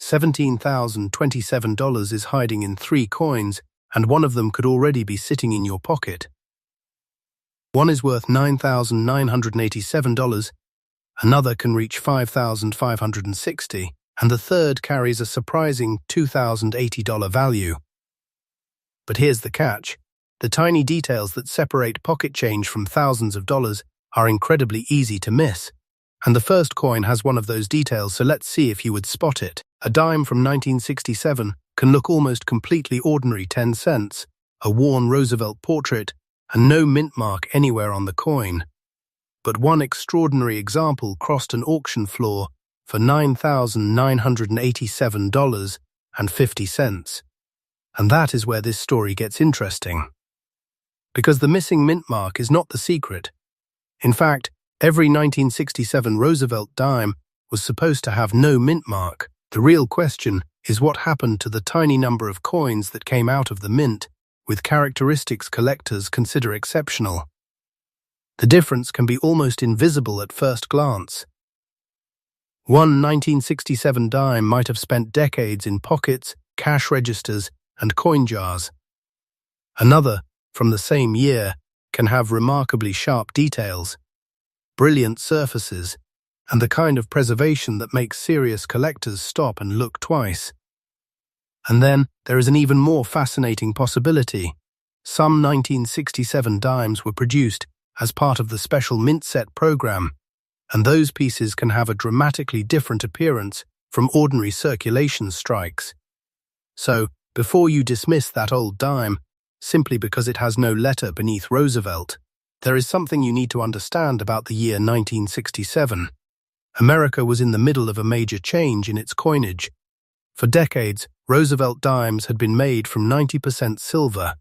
$17,027 is hiding in 3 coins, and one of them could already be sitting in your pocket. One is worth $9,987, another can reach $5,560, and the third carries a surprising $2,080 value. But here's the catch. The tiny details that separate pocket change from thousands of dollars are incredibly easy to miss. And the first coin has one of those details, so let's see if you would spot it. A dime from 1967 can look almost completely ordinary, 10 cents, a worn Roosevelt portrait, and no mint mark anywhere on the coin. But one extraordinary example crossed an auction floor for $9,987.50. And that is where this story gets interesting. Because the missing mint mark is not the secret. In fact, every 1967 Roosevelt dime was supposed to have no mint mark. The real question is what happened to the tiny number of coins that came out of the mint, with characteristics collectors consider exceptional. The difference can be almost invisible at first glance. One 1967 dime might have spent decades in pockets, cash registers, and coin jars. Another, from the same year, can have remarkably sharp details, brilliant surfaces, and the kind of preservation that makes serious collectors stop and look twice. And then there is an even more fascinating possibility. Some 1967 dimes were produced as part of the special mint set program, and those pieces can have a dramatically different appearance from ordinary circulation strikes. So, before you dismiss that old dime, simply because it has no letter beneath Roosevelt, there is something you need to understand about the year 1967. America was in the middle of a major change in its coinage. For decades, Roosevelt dimes had been made from 90% silver.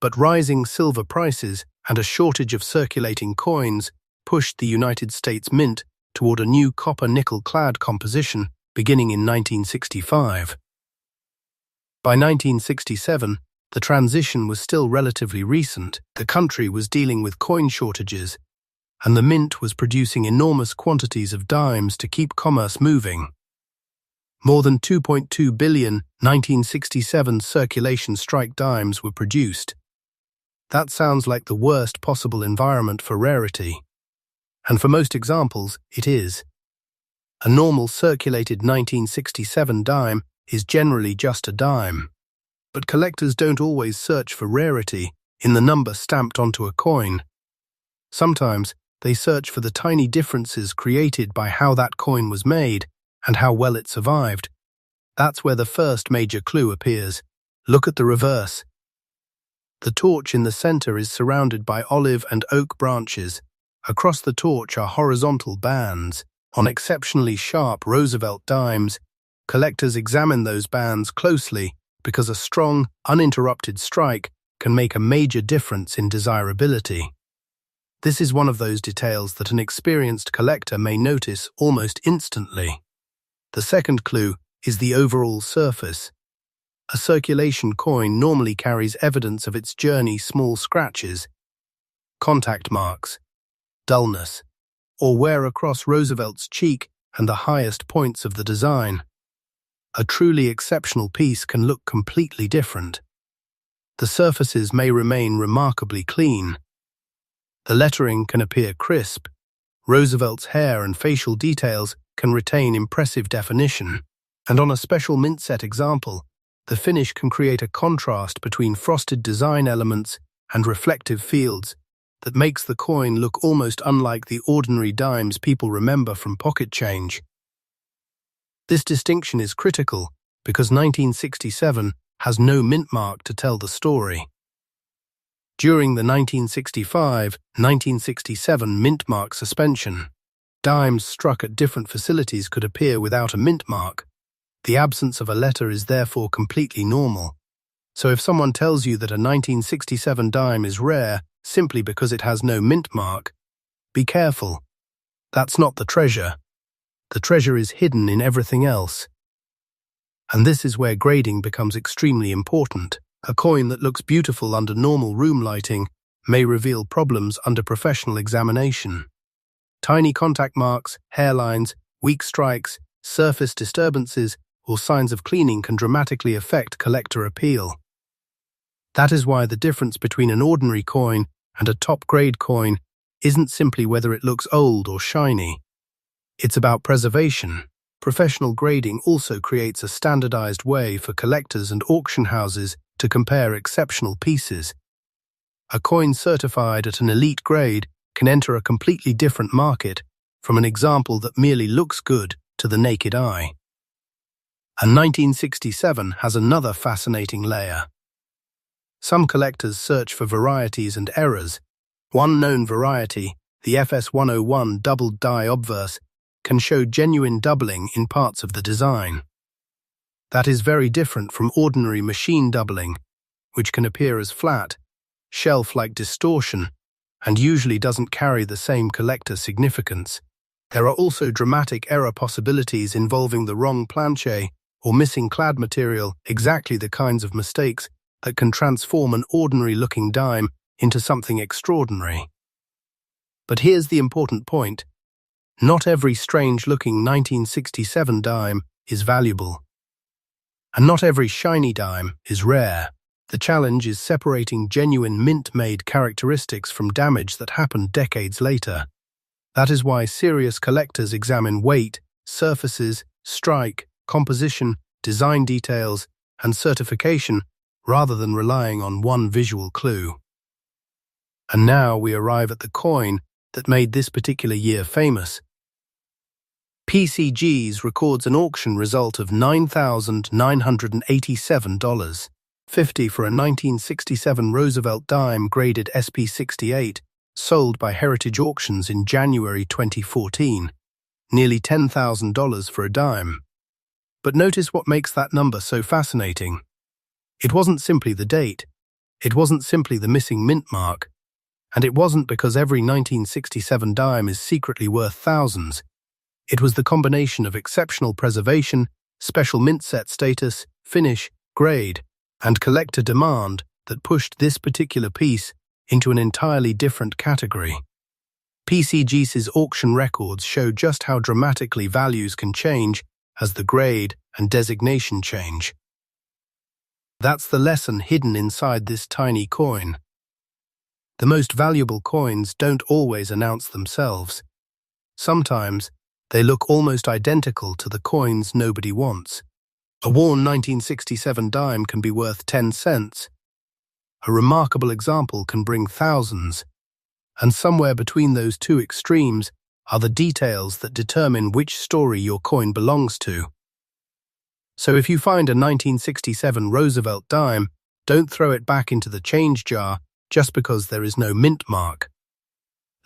But rising silver prices and a shortage of circulating coins pushed the United States Mint toward a new copper-nickel-clad composition beginning in 1965. By 1967, the transition was still relatively recent. The country was dealing with coin shortages, and the mint was producing enormous quantities of dimes to keep commerce moving. More than 2.2 billion 1967 circulation strike dimes were produced. That sounds like the worst possible environment for rarity. And for most examples, it is. A normal circulated 1967 dime is generally just a dime. But collectors don't always search for rarity in the number stamped onto a coin. Sometimes they search for the tiny differences created by how that coin was made and how well it survived. That's where the first major clue appears. Look at the reverse. The torch in the center is surrounded by olive and oak branches. Across the torch are horizontal bands. On exceptionally sharp Roosevelt dimes, collectors examine those bands closely because a strong, uninterrupted strike can make a major difference in desirability. This is one of those details that an experienced collector may notice almost instantly. The second clue is the overall surface. A circulation coin normally carries evidence of its journey: small scratches, contact marks, dullness, or wear across Roosevelt's cheek and the highest points of the design. A truly exceptional piece can look completely different. The surfaces may remain remarkably clean. The lettering can appear crisp. Roosevelt's hair and facial details can retain impressive definition. And on a special mint set example, the finish can create a contrast between frosted design elements and reflective fields that makes the coin look almost unlike the ordinary dimes people remember from pocket change. This distinction is critical because 1967 has no mint mark to tell the story. During the 1965-1967 mint mark suspension, dimes struck at different facilities could appear without a mint mark. The absence of a letter is therefore completely normal. So if someone tells you that a 1967 dime is rare simply because it has no mint mark, be careful. That's not the treasure. The treasure is hidden in everything else. And this is where grading becomes extremely important. A coin that looks beautiful under normal room lighting may reveal problems under professional examination. Tiny contact marks, hairlines, weak strikes, surface disturbances, or signs of cleaning can dramatically affect collector appeal. That is why the difference between an ordinary coin and a top-grade coin isn't simply whether it looks old or shiny. It's about preservation. Professional grading also creates a standardized way for collectors and auction houses to compare exceptional pieces. A coin certified at an elite grade can enter a completely different market from an example that merely looks good to the naked eye. And 1967 has another fascinating layer. Some collectors search for varieties and errors. One known variety, the FS101 doubled die obverse, can show genuine doubling in parts of the design. That is very different from ordinary machine doubling, which can appear as flat, shelf-like distortion, and usually doesn't carry the same collector significance. There are also dramatic error possibilities involving the wrong planche or missing clad material, exactly the kinds of mistakes that can transform an ordinary-looking dime into something extraordinary. But here's the important point. Not every strange-looking 1967 dime is valuable. And not every shiny dime is rare. The challenge is separating genuine mint-made characteristics from damage that happened decades later. That is why serious collectors examine weight, surfaces, strike, composition, design details, and certification rather than relying on one visual clue. And now we arrive at the coin that made this particular year famous. PCG's records an auction result of $9,987.50 for a 1967 Roosevelt dime graded SP68, sold by Heritage Auctions in January 2014. Nearly $10,000 for a dime. But notice what makes that number so fascinating. It wasn't simply the date, it wasn't simply the missing mint mark, and it wasn't because every 1967 dime is secretly worth thousands. It was the combination of exceptional preservation, special mint set status, finish, grade, and collector demand that pushed this particular piece into an entirely different category. PCG's auction records show just how dramatically values can change as the grade and designation change. That's the lesson hidden inside this tiny coin. The most valuable coins don't always announce themselves. Sometimes, they look almost identical to the coins nobody wants. A worn 1967 dime can be worth 10 cents. A remarkable example can bring thousands. And somewhere between those two extremes are the details that determine which story your coin belongs to. So if you find a 1967 Roosevelt dime, don't throw it back into the change jar just because there is no mint mark.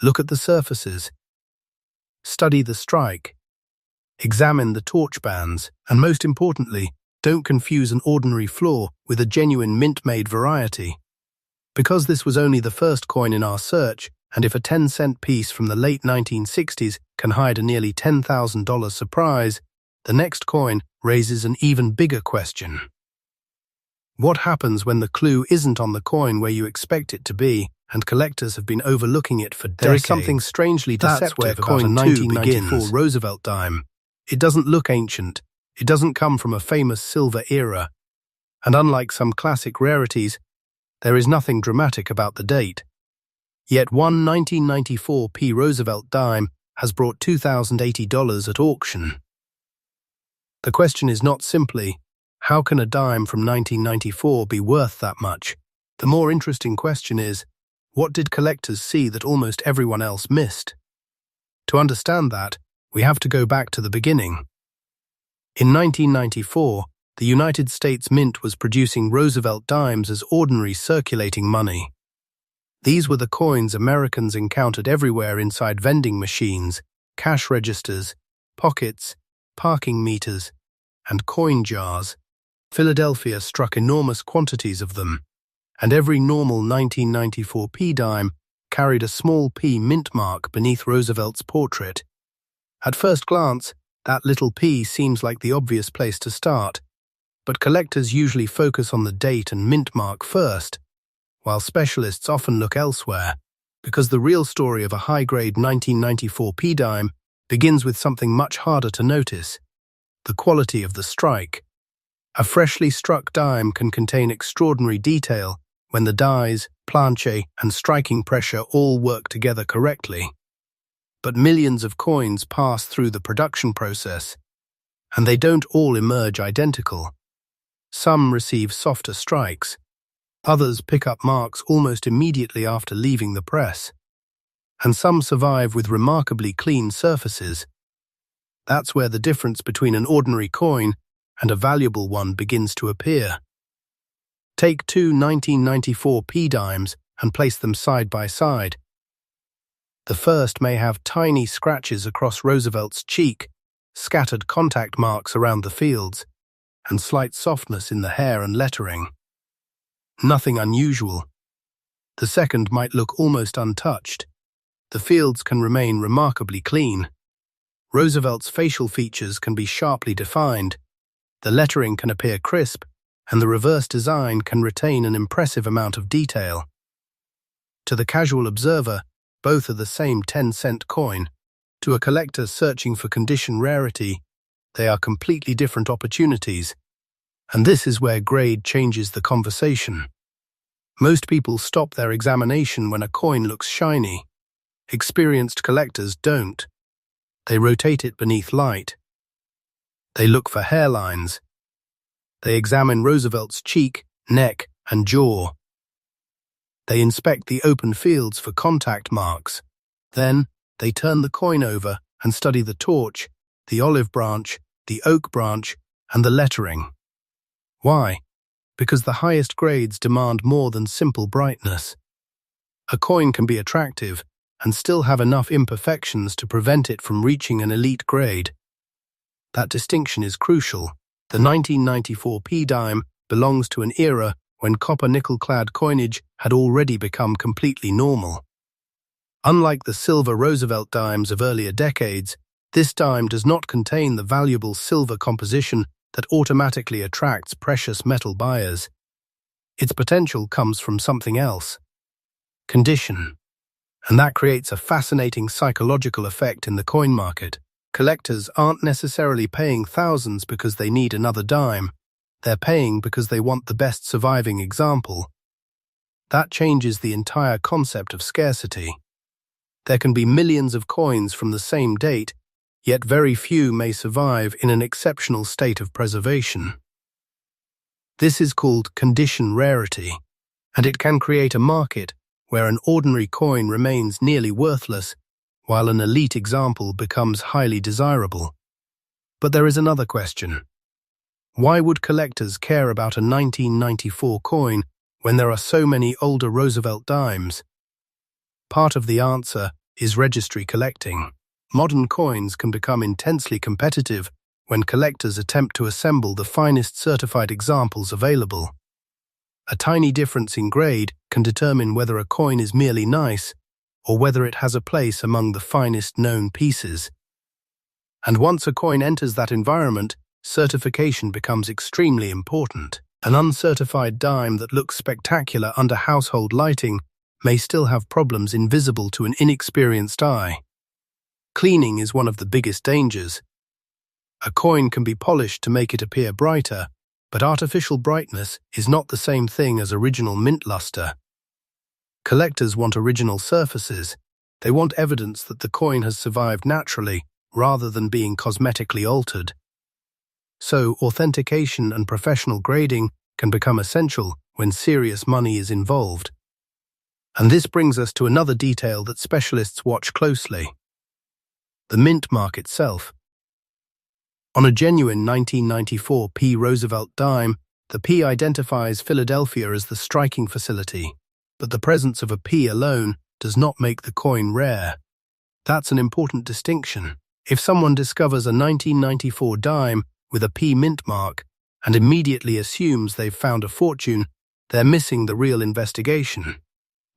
Look at the surfaces. Study the strike. Examine the torch bands, and most importantly, don't confuse an ordinary flaw with a genuine mint-made variety. Because this was only the first coin in our search, and if a 10-cent piece from the late 1960s can hide a nearly $10,000 surprise, the next coin raises an even bigger question. What happens when the clue isn't on the coin where you expect it to be, and collectors have been overlooking it for decades? There is something strangely deceptive about a 1994 Roosevelt dime. It doesn't look ancient, it doesn't come from a famous silver era, and unlike some classic rarities, there is nothing dramatic about the date. Yet one 1994 P. Roosevelt dime has brought $2,080 at auction. The question is not simply, how can a dime from 1994 be worth that much? The more interesting question is, what did collectors see that almost everyone else missed? To understand that, we have to go back to the beginning. In 1994, the United States Mint was producing Roosevelt dimes as ordinary circulating money. These were the coins Americans encountered everywhere inside vending machines, cash registers, pockets, parking meters, and coin jars. Philadelphia struck enormous quantities of them, and every normal 1994 P dime carried a small P mint mark beneath Roosevelt's portrait. At first glance, that little P seems like the obvious place to start, but collectors usually focus on the date and mint mark first, while specialists often look elsewhere, because the real story of a high-grade 1994 P dime begins with something much harder to notice: the quality of the strike. A freshly struck dime can contain extraordinary detail when the dies, planche, and striking pressure all work together correctly. But millions of coins pass through the production process, and they don't all emerge identical. Some receive softer strikes. Others pick up marks almost immediately after leaving the press. And some survive with remarkably clean surfaces. That's where the difference between an ordinary coin and a valuable one begins to appear. Take two 1994 P dimes and place them side by side. The first may have tiny scratches across Roosevelt's cheek, scattered contact marks around the fields, and slight softness in the hair and lettering. Nothing unusual. The second might look almost untouched. The fields can remain remarkably clean. Roosevelt's facial features can be sharply defined. The lettering can appear crisp, and the reverse design can retain an impressive amount of detail. To the casual observer, both are the same 10-cent coin. To a collector searching for condition rarity, they are completely different opportunities. And this is where grade changes the conversation. Most people stop their examination when a coin looks shiny. Experienced collectors don't. They rotate it beneath light. They look for hairlines. They examine Roosevelt's cheek, neck, and jaw. They inspect the open fields for contact marks. Then, they turn the coin over and study the torch, the olive branch, the oak branch, and the lettering. Why? Because the highest grades demand more than simple brightness. A coin can be attractive and still have enough imperfections to prevent it from reaching an elite grade. That distinction is crucial. The 1994 P dime belongs to an era when copper-nickel-clad coinage had already become completely normal. Unlike the silver Roosevelt dimes of earlier decades, this dime does not contain the valuable silver composition that automatically attracts precious metal buyers. Its potential comes from something else: condition. And that creates a fascinating psychological effect in the coin market. Collectors aren't necessarily paying thousands because they need another dime. They're paying because they want the best surviving example. That changes the entire concept of scarcity. There can be millions of coins from the same date, yet very few may survive in an exceptional state of preservation. This is called condition rarity, and it can create a market where an ordinary coin remains nearly worthless, while an elite example becomes highly desirable. But there is another question. Why would collectors care about a 1994 coin when there are so many older Roosevelt dimes? Part of the answer is registry collecting. Modern coins can become intensely competitive when collectors attempt to assemble the finest certified examples available. A tiny difference in grade can determine whether a coin is merely nice or whether it has a place among the finest known pieces. And once a coin enters that environment, certification becomes extremely important. An uncertified dime that looks spectacular under household lighting may still have problems invisible to an inexperienced eye. Cleaning is one of the biggest dangers. A coin can be polished to make it appear brighter, but artificial brightness is not the same thing as original mint luster. Collectors want original surfaces. They want evidence that the coin has survived naturally, rather than being cosmetically altered. So, authentication and professional grading can become essential when serious money is involved. And this brings us to another detail that specialists watch closely: the mint mark itself. On a genuine 1994 P Roosevelt dime, the P identifies Philadelphia as the striking facility, but the presence of a P alone does not make the coin rare. That's an important distinction. If someone discovers a 1994 dime with a P mint mark and immediately assumes they've found a fortune, they're missing the real investigation.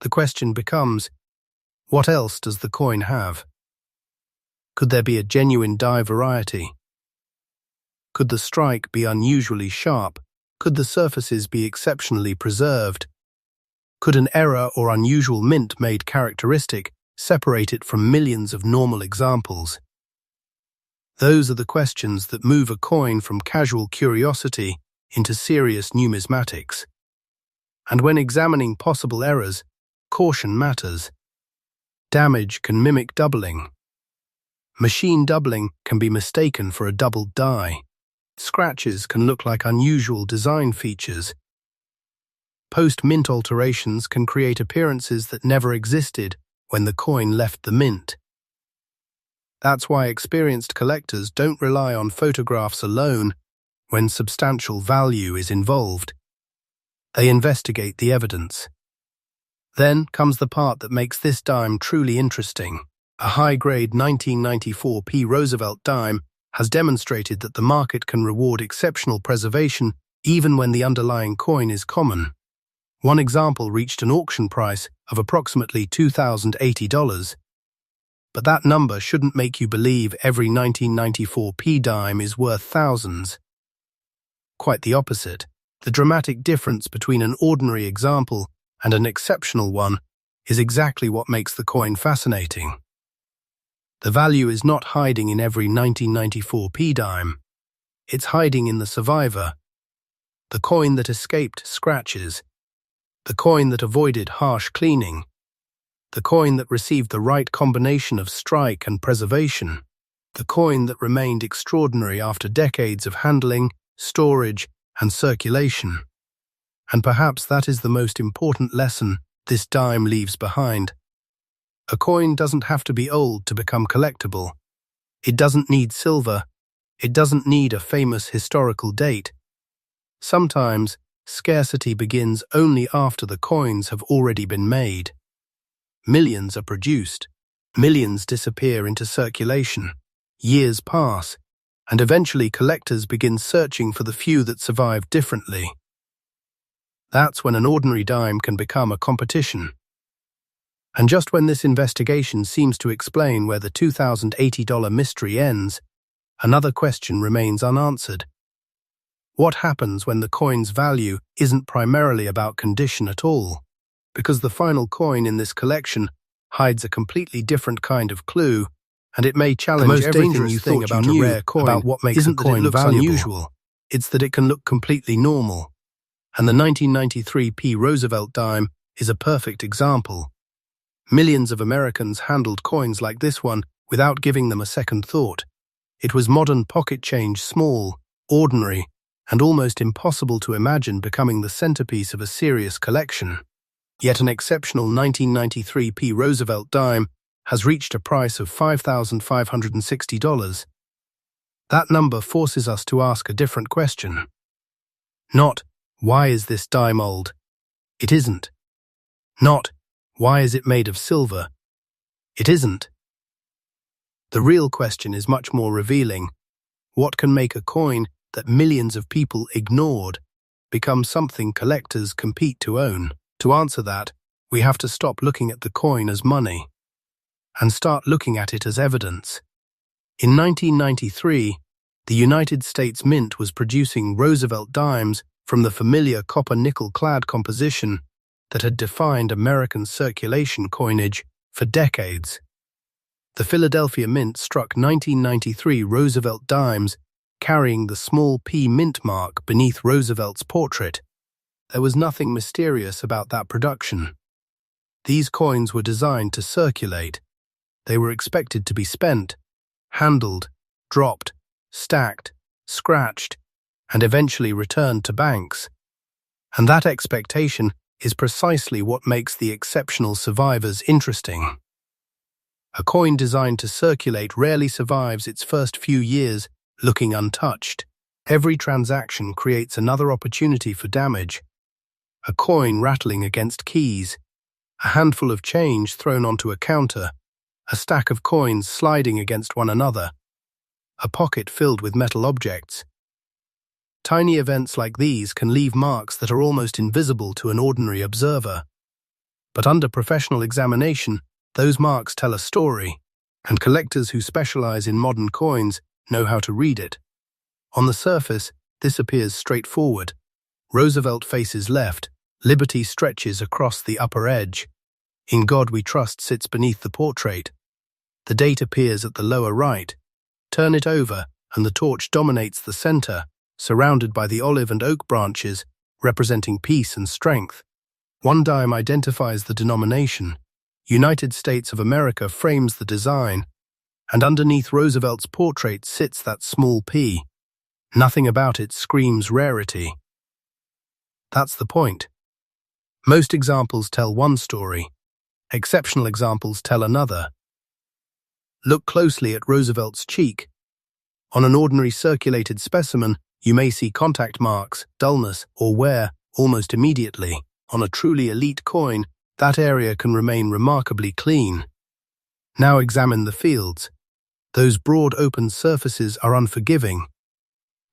The question becomes, what else does the coin have? Could there be a genuine die variety? Could the strike be unusually sharp? Could the surfaces be exceptionally preserved? Could an error or unusual mint made characteristic separate it from millions of normal examples? Those are the questions that move a coin from casual curiosity into serious numismatics. And when examining possible errors, caution matters. Damage can mimic doubling. Machine doubling can be mistaken for a doubled die. Scratches can look like unusual design features. Post-mint alterations can create appearances that never existed when the coin left the mint. That's why experienced collectors don't rely on photographs alone when substantial value is involved. They investigate the evidence. Then comes the part that makes this dime truly interesting. A high-grade 1994 P. Roosevelt dime has demonstrated that the market can reward exceptional preservation even when the underlying coin is common. One example reached an auction price of approximately $2,080. But that number shouldn't make you believe every 1994 P dime is worth thousands. Quite the opposite. The dramatic difference between an ordinary example and an exceptional one is exactly what makes the coin fascinating. The value is not hiding in every 1994 P dime. It's hiding in the survivor. The coin that escaped scratches. The coin that avoided harsh cleaning. The coin that received the right combination of strike and preservation. The coin that remained extraordinary after decades of handling, storage, and circulation. And perhaps that is the most important lesson this dime leaves behind. A coin doesn't have to be old to become collectible. It doesn't need silver. It doesn't need a famous historical date. Sometimes, scarcity begins only after the coins have already been made. Millions are produced. Millions disappear into circulation. Years pass, and eventually collectors begin searching for the few that survived differently. That's when an ordinary dime can become a competition. And just when this investigation seems to explain where the $2,080 mystery ends, another question remains unanswered. What happens when the coin's value isn't primarily about condition at all? Because the final coin in this collection hides a completely different kind of clue, and it may challenge everything you thought about a rare coin. About what makes a coin unusual. It's that it can look completely normal. And the 1993 P. Roosevelt dime is a perfect example. Millions of Americans handled coins like this one without giving them a second thought. It was modern pocket change, small, ordinary, and almost impossible to imagine becoming the centerpiece of a serious collection. Yet an exceptional 1993 P. Roosevelt dime has reached a price of $5,560. That number forces us to ask a different question. Not, why is this dime old? It isn't. Not, why is it made of silver? It isn't. The real question is much more revealing. What can make a coin that millions of people ignored become something collectors compete to own? To answer that, we have to stop looking at the coin as money and start looking at it as evidence. In 1993, the United States Mint was producing Roosevelt dimes from the familiar copper-nickel clad composition that had defined American circulation coinage for decades. The Philadelphia Mint struck 1993 Roosevelt dimes carrying the small P mint mark beneath Roosevelt's portrait. There was nothing mysterious about that production. These coins were designed to circulate. They were expected to be spent, handled, dropped, stacked, scratched, and eventually returned to banks. And that expectation is precisely what makes the exceptional survivors interesting. A coin designed to circulate rarely survives its first few years looking untouched. Every transaction creates another opportunity for damage. A coin rattling against keys, a handful of change thrown onto a counter, a stack of coins sliding against one another, a pocket filled with metal objects. Tiny events like these can leave marks that are almost invisible to an ordinary observer. But under professional examination, those marks tell a story, and collectors who specialize in modern coins know how to read it. On the surface, this appears straightforward. Roosevelt faces left, Liberty stretches across the upper edge. In God We Trust sits beneath the portrait. The date appears at the lower right. Turn it over, and the torch dominates the center, surrounded by the olive and oak branches, representing peace and strength. One dime identifies the denomination. United States of America frames the design, and underneath Roosevelt's portrait sits that small p. Nothing about it screams rarity. That's the point. Most examples tell one story. Exceptional examples tell another. Look closely at Roosevelt's cheek. On an ordinary circulated specimen, you may see contact marks, dullness, or wear almost immediately. On a truly elite coin, that area can remain remarkably clean. Now examine the fields. Those broad open surfaces are unforgiving.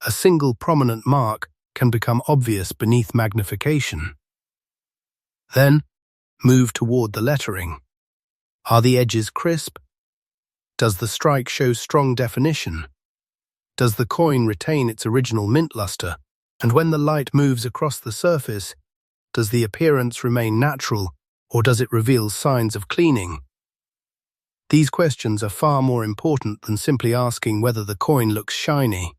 A single prominent mark can become obvious beneath magnification. Then, move toward the lettering. Are the edges crisp? Does the strike show strong definition? Does the coin retain its original mint luster? And when the light moves across the surface, does the appearance remain natural, or does it reveal signs of cleaning? These questions are far more important than simply asking whether the coin looks shiny.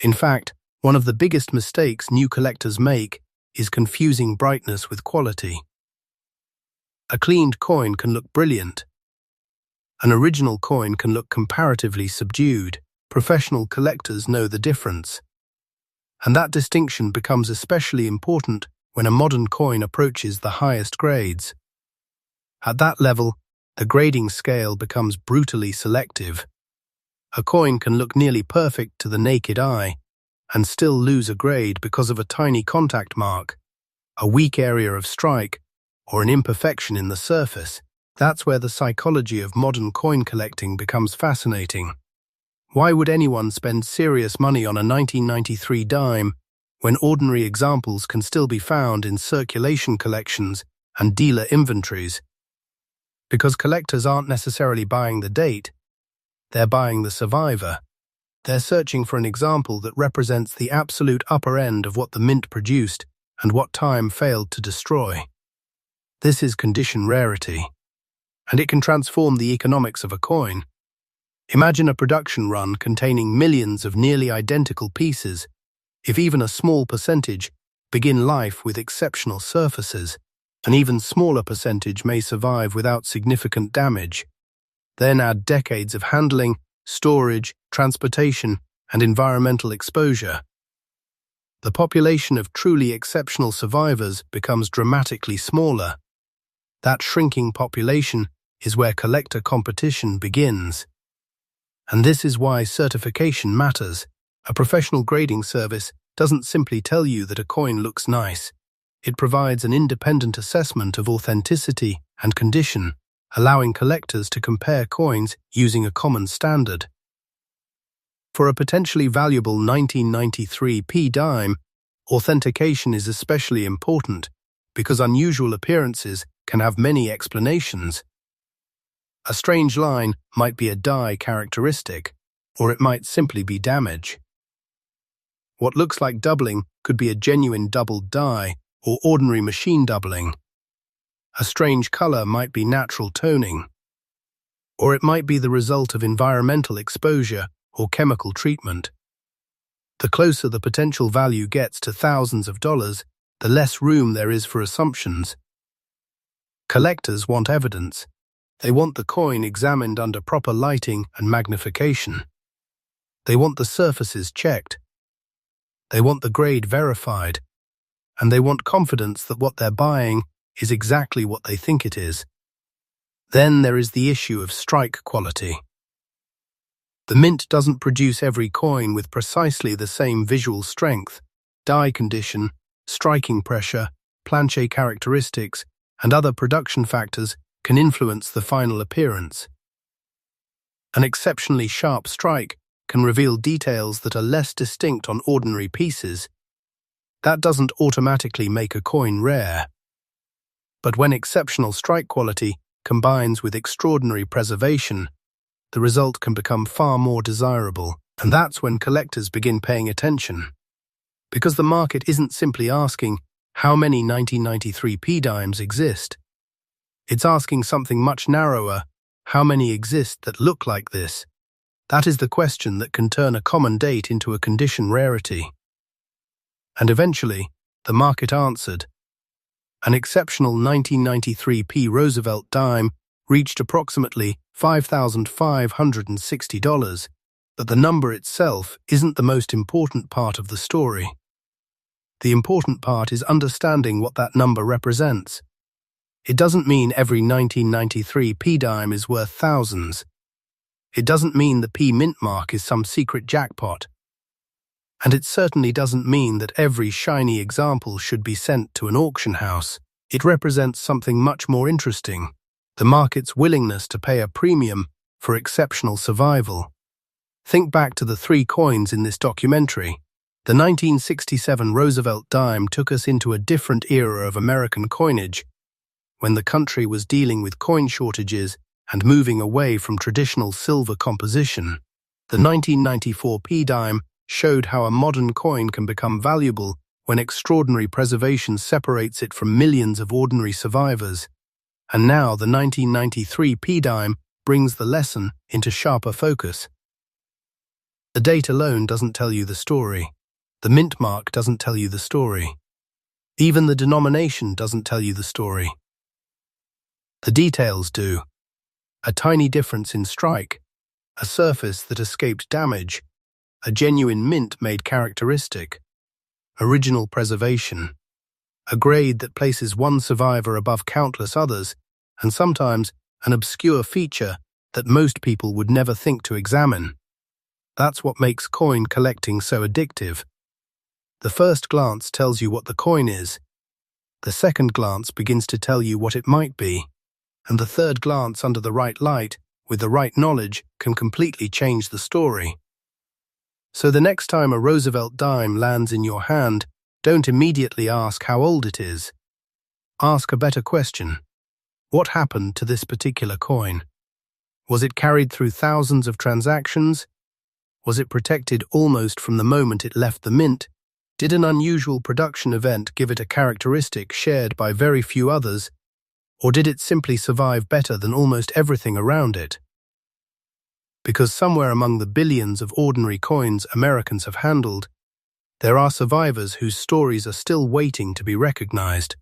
In fact, one of the biggest mistakes new collectors make is confusing brightness with quality. A cleaned coin can look brilliant. An original coin can look comparatively subdued. Professional collectors know the difference. And that distinction becomes especially important when a modern coin approaches the highest grades. At that level, the grading scale becomes brutally selective. A coin can look nearly perfect to the naked eye and still lose a grade because of a tiny contact mark, a weak area of strike, or an imperfection in the surface. That's where the psychology of modern coin collecting becomes fascinating. Why would anyone spend serious money on a 1993 dime when ordinary examples can still be found in circulation collections and dealer inventories? Because collectors aren't necessarily buying the date, they're buying the survivor. They're searching for an example that represents the absolute upper end of what the mint produced and what time failed to destroy. This is condition rarity, and it can transform the economics of a coin. Imagine a production run containing millions of nearly identical pieces. If even a small percentage begin life with exceptional surfaces, an even smaller percentage may survive without significant damage. Then add decades of handling, storage, transportation, and environmental exposure. The population of truly exceptional survivors becomes dramatically smaller. That shrinking population is where collector competition begins. And this is why certification matters. A professional grading service doesn't simply tell you that a coin looks nice. It provides an independent assessment of authenticity and condition, allowing collectors to compare coins using a common standard. For a potentially valuable 1993 p dime, authentication is especially important because unusual appearances can have many explanations. A strange line might be a die characteristic, or it might simply be damage. What looks like doubling could be a genuine doubled die or ordinary machine doubling. A strange color might be natural toning, or it might be the result of environmental exposure or chemical treatment. The closer the potential value gets to thousands of dollars, the less room there is for assumptions. Collectors want evidence. They want the coin examined under proper lighting and magnification. They want the surfaces checked. They want the grade verified. And they want confidence that what they're buying is exactly what they think it is. Then there is the issue of strike quality. The mint doesn't produce every coin with precisely the same visual strength. Die condition, striking pressure, plancher characteristics, and other production factors can influence the final appearance. An exceptionally sharp strike can reveal details that are less distinct on ordinary pieces. That doesn't automatically make a coin rare. But when exceptional strike quality combines with extraordinary preservation, the result can become far more desirable, and that's when collectors begin paying attention. Because the market isn't simply asking how many 1993 p dimes exist. It's asking something much narrower: how many exist that look like this? That is the question that can turn a common date into a condition rarity. And eventually, the market answered. An exceptional 1993p Roosevelt dime reached approximately $5,560, but the number itself isn't the most important part of the story. The important part is understanding what that number represents. It doesn't mean every 1993p dime is worth thousands. It doesn't mean the p mint mark is some secret jackpot. And it certainly doesn't mean that every shiny example should be sent to an auction house. It represents something much more interesting: the market's willingness to pay a premium for exceptional survival. Think back to the three coins in this documentary. The 1967 Roosevelt dime took us into a different era of American coinage, when the country was dealing with coin shortages and moving away from traditional silver composition. The 1994p dime showed how a modern coin can become valuable when extraordinary preservation separates it from millions of ordinary survivors. And now the 1993p dime brings the lesson into sharper focus. The date alone doesn't tell you the story. The mint mark doesn't tell you the story. Even the denomination doesn't tell you the story. The details do. A tiny difference in strike, a surface that escaped damage, a genuine mint made characteristic, original preservation, a grade that places one survivor above countless others, and sometimes an obscure feature that most people would never think to examine. That's what makes coin collecting so addictive. The first glance tells you what the coin is. The second glance begins to tell you what it might be. And the third glance under the right light, with the right knowledge, can completely change the story. So the next time a Roosevelt dime lands in your hand, don't immediately ask how old it is. Ask a better question. What happened to this particular coin? Was it carried through thousands of transactions? Was it protected almost from the moment it left the mint? Did an unusual production event give it a characteristic shared by very few others? Or did it simply survive better than almost everything around it? Because somewhere among the billions of ordinary coins Americans have handled, there are survivors whose stories are still waiting to be recognized.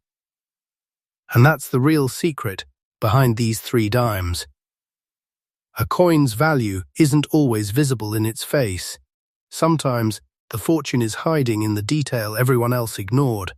And that's the real secret behind these three dimes. A coin's value isn't always visible in its face. Sometimes the fortune is hiding in the detail everyone else ignored.